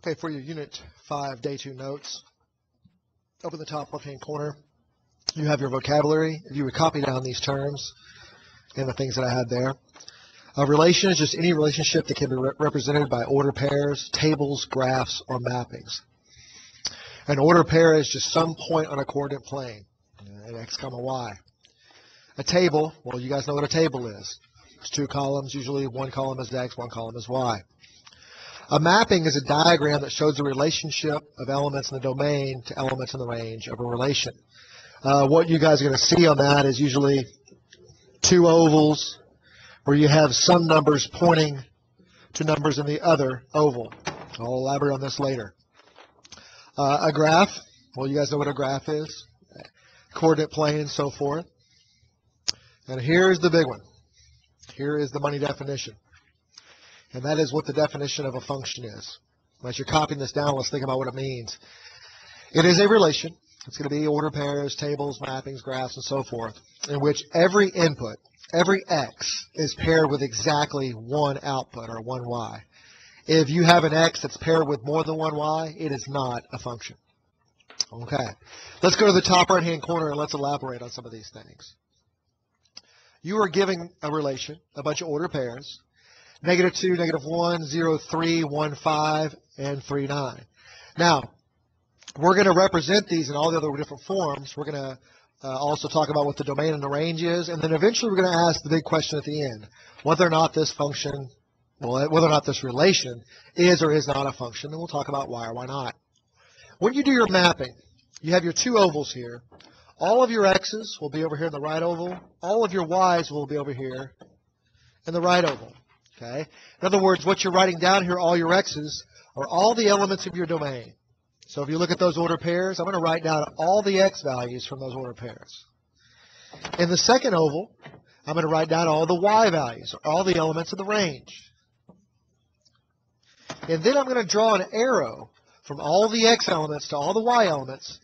Okay, for your Unit 5 Day 2 notes, up in the top left-hand corner, you have your vocabulary. If you would copy down these terms and the things that I had there. A relation is just any relationship that can be represented by order pairs, tables, graphs, or mappings. An order pair is just some point on a coordinate plane, x, y. A table, well, you guys know what a table is. It's two columns. Usually one column is x, one column is y. A mapping is a diagram that shows the relationship of elements in the domain to elements in the range of a relation. What you guys are going to see on that is usually two ovals where you have some numbers pointing to numbers in the other oval. I'll elaborate on this later. A graph, well, you guys know what a graph is. Coordinate plane and so forth. And here's the big one. Here is the money definition. And that is what the definition of a function is. As you're copying this down, let's think about what it means. It is a relation. It's going to be order pairs, tables, mappings, graphs, and so forth, in which every input, every x, is paired with exactly one output, or one y. If you have an x that's paired with more than one y, it is not a function. Okay. Let's go to the top right-hand corner and let's elaborate on some of these things. You are giving a relation, a bunch of order pairs, -2, -1, 0, 3, 1, 5, and 3, 9. Now, we're going to represent these in all the other different forms. We're going to also talk about what the domain and the range is, and then eventually we're going to ask the big question at the end, whether or not this function, well, whether or not this relation is or is not a function, and we'll talk about why or why not. When you do your mapping, you have your two ovals here. All of your x's will be over here in the right oval. All of your y's will be over here in the right oval. Okay? In other words, what you're writing down here, all your x's, are all the elements of your domain. So if you look at those order pairs, I'm going to write down all the x values from those order pairs. In the second oval, I'm going to write down all the y values, or all the elements of the range. And then I'm going to draw an arrow from all the x elements to all the y elements,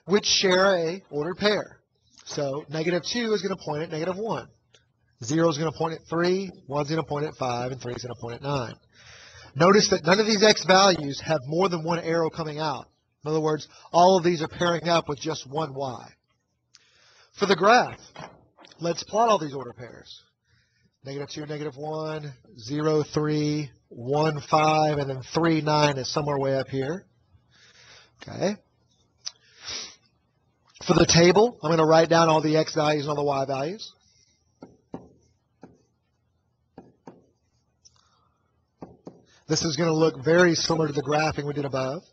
which share a ordered pair. So -2 is going to point at -1. 0 is going to point at 3, 1 is going to point at 5, and 3 is going to point at 9. Notice that none of these x values have more than one arrow coming out. In other words, all of these are pairing up with just one y. For the graph, let's plot all these order pairs. -2, -1, 0, 3, 1, 5, and then 3, 9 is somewhere way up here. Okay. For the table, I'm going to write down all the x values and all the y values. This is going to look very similar to the graphing we did above.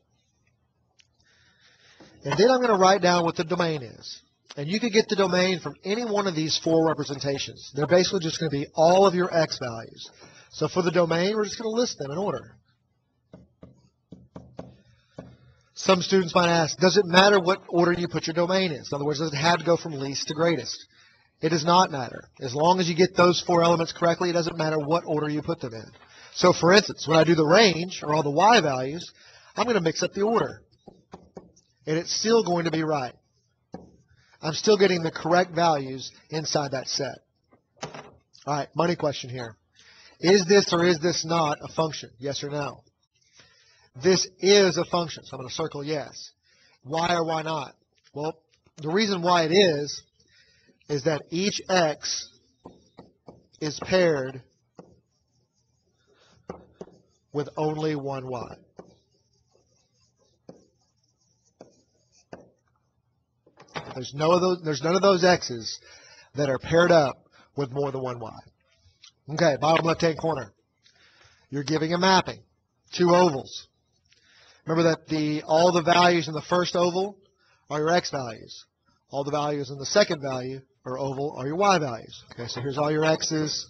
And then I'm going to write down what the domain is. And you can get the domain from any one of these four representations. They're basically just going to be all of your x values. So for the domain, we're just going to list them in order. Some students might ask, does it matter what order you put your domain in? In other words, does it have to go from least to greatest? It does not matter. As long as you get those four elements correctly, it doesn't matter what order you put them in. So for instance, when I do the range, or all the y values, I'm going to mix up the order. And it's still going to be right. I'm still getting the correct values inside that set. All right, money question here. Is this or is this not a function? Yes or no? This is a function, so I'm going to circle yes. Why or why not? Well, the reason why it is that each x is paired with only one y. There's none of those x's that are paired up with more than one y. Okay, bottom left-hand corner. You're giving a mapping. Two ovals. Remember that all the values in the first oval are your x values. All the values in the second value or oval are your y values. Okay, so here's all your x's.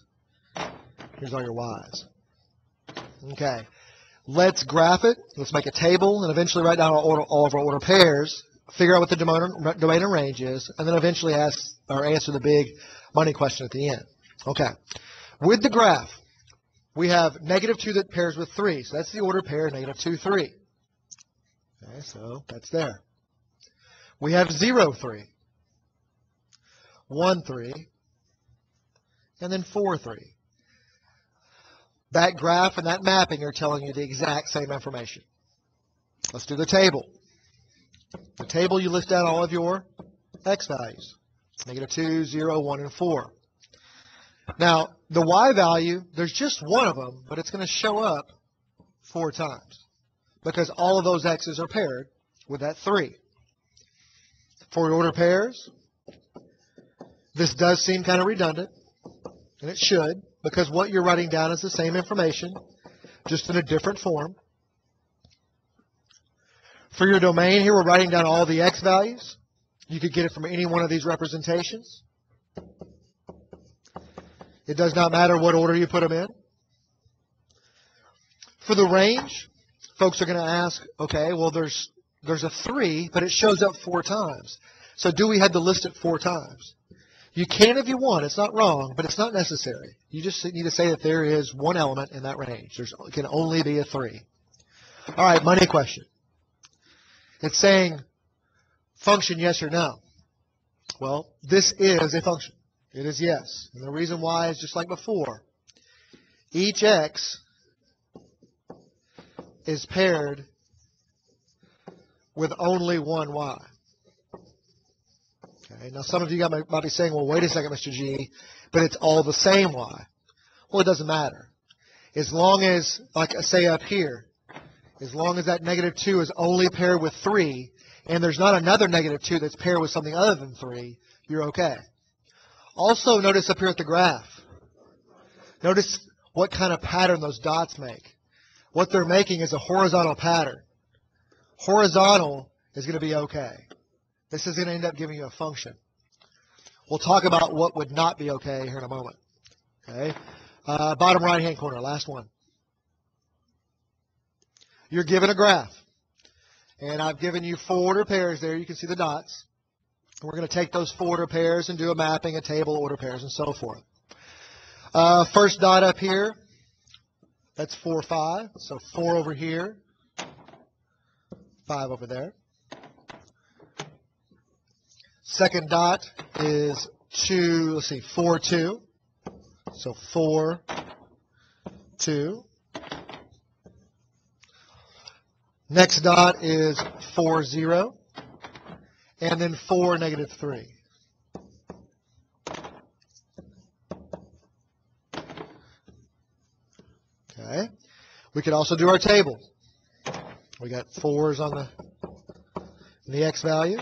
Here's all your y's. Okay, let's graph it. Let's make a table and eventually write down all of our order pairs. Figure out what the domain and range is, and then eventually answer the big money question at the end. Okay. With the graph, we have -2 that pairs with 3. So that's the order pair -2, 3. Okay, so that's there. We have 0, 3, 1, 3, and then 4, 3. That graph and that mapping are telling you the exact same information. Let's do the table. The table, you list out all of your x values. Negative 2, 0, 1, and 4. Now, the y value, there's just one of them, but it's going to show up 4 times because all of those x's are paired with that 3. For order pairs, this does seem kind of redundant, and it should, because what you're writing down is the same information, just in a different form. For your domain here, we're writing down all the x values. You could get it from any one of these representations. It does not matter what order you put them in. For the range, folks are going to ask, okay, well, there's a 3, but it shows up 4 times. So do we have to list it 4 times? You can if you want. It's not wrong, but it's not necessary. You just need to say that there is one element in that range. There can only be a 3. All right, money question. It's saying function yes or no. Well, this is a function. It is yes. And the reason why is just like before. Each x is paired with only one y. Okay, now some of you might be saying, well, wait a second, Mr. G, but it's all the same y. Well, it doesn't matter. As long as, like I say up here, as long as that negative 2 is only paired with 3, and there's not another negative 2 that's paired with something other than 3, you're okay. Also, notice up here at the graph. Notice what kind of pattern those dots make. What they're making is a horizontal pattern. Horizontal is going to be okay. This is going to end up giving you a function. We'll talk about what would not be okay here in a moment. Okay, bottom right-hand corner, last one. You're given a graph. And I've given you 4 order pairs there. You can see the dots. We're going to take those 4 order pairs and do a mapping, a table, order pairs, and so forth. First dot up here, that's 4, 5. So 4 over here, 5 over there. Second dot is 2, 4, 2. So 4, 2. Next dot is 4, 0. And then 4, negative 3. Okay. We could also do our table. We got 4s on the x value.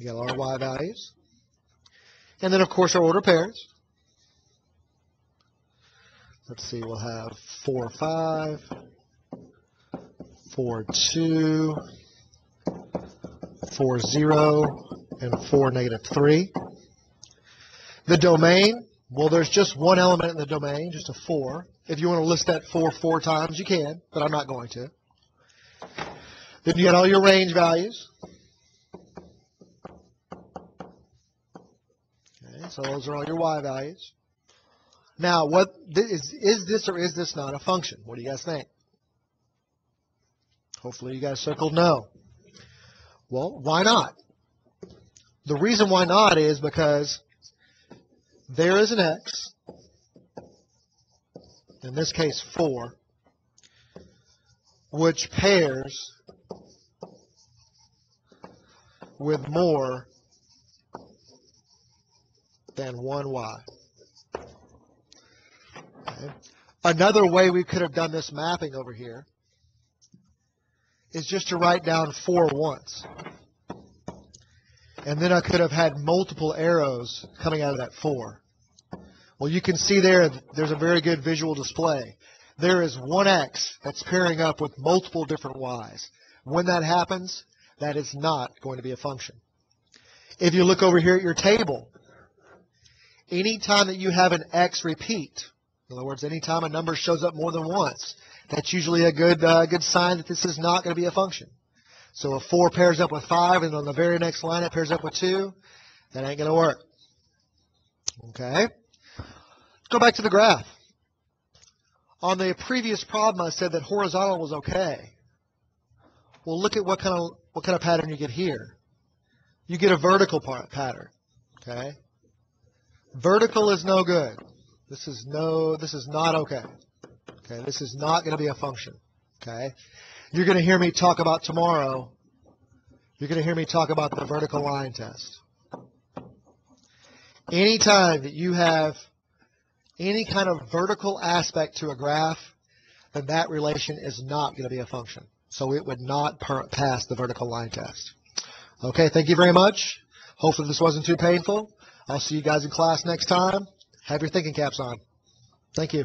We got our y values. And then, of course, our order pairs. Let's see, we'll have 4, 5, 4, 2, 4, 0, and 4, negative 3. The domain, well, there's just one element in the domain, just a 4. If you want to list that 4 times, you can, but I'm not going to. Then you got all your range values. Okay, so those are all your y values. Now, what is this or is this not a function? What do you guys think? Hopefully you guys circled no. Well, why not? The reason why not is because there is an x, in this case 4, which pairs with more than one y. Okay. Another way we could have done this mapping over here is just to write down 4 once. And then I could have had multiple arrows coming out of that 4. Well, you can see there's a very good visual display. There is one x that's pairing up with multiple different y's. When that happens, that is not going to be a function. If you look over here at your table, anytime that you have an x repeat, in other words, anytime a number shows up more than once, that's usually a good sign that this is not going to be a function. So if 4 pairs up with 5, and on the very next line it pairs up with 2, that ain't going to work. Okay? Let's go back to the graph. On the previous problem, I said that horizontal was okay. Well, look at what kind of pattern you get here. You get a vertical pattern. Okay? Vertical is no good. This is not okay. Okay, this is not going to be a function. Okay, you're going to hear me talk about tomorrow. You're going to hear me talk about the vertical line test. Anytime that you have any kind of vertical aspect to a graph, then that relation is not going to be a function. So it would not pass the vertical line test. Okay, thank you very much. Hopefully this wasn't too painful. I'll see you guys in class next time. Have your thinking caps on. Thank you.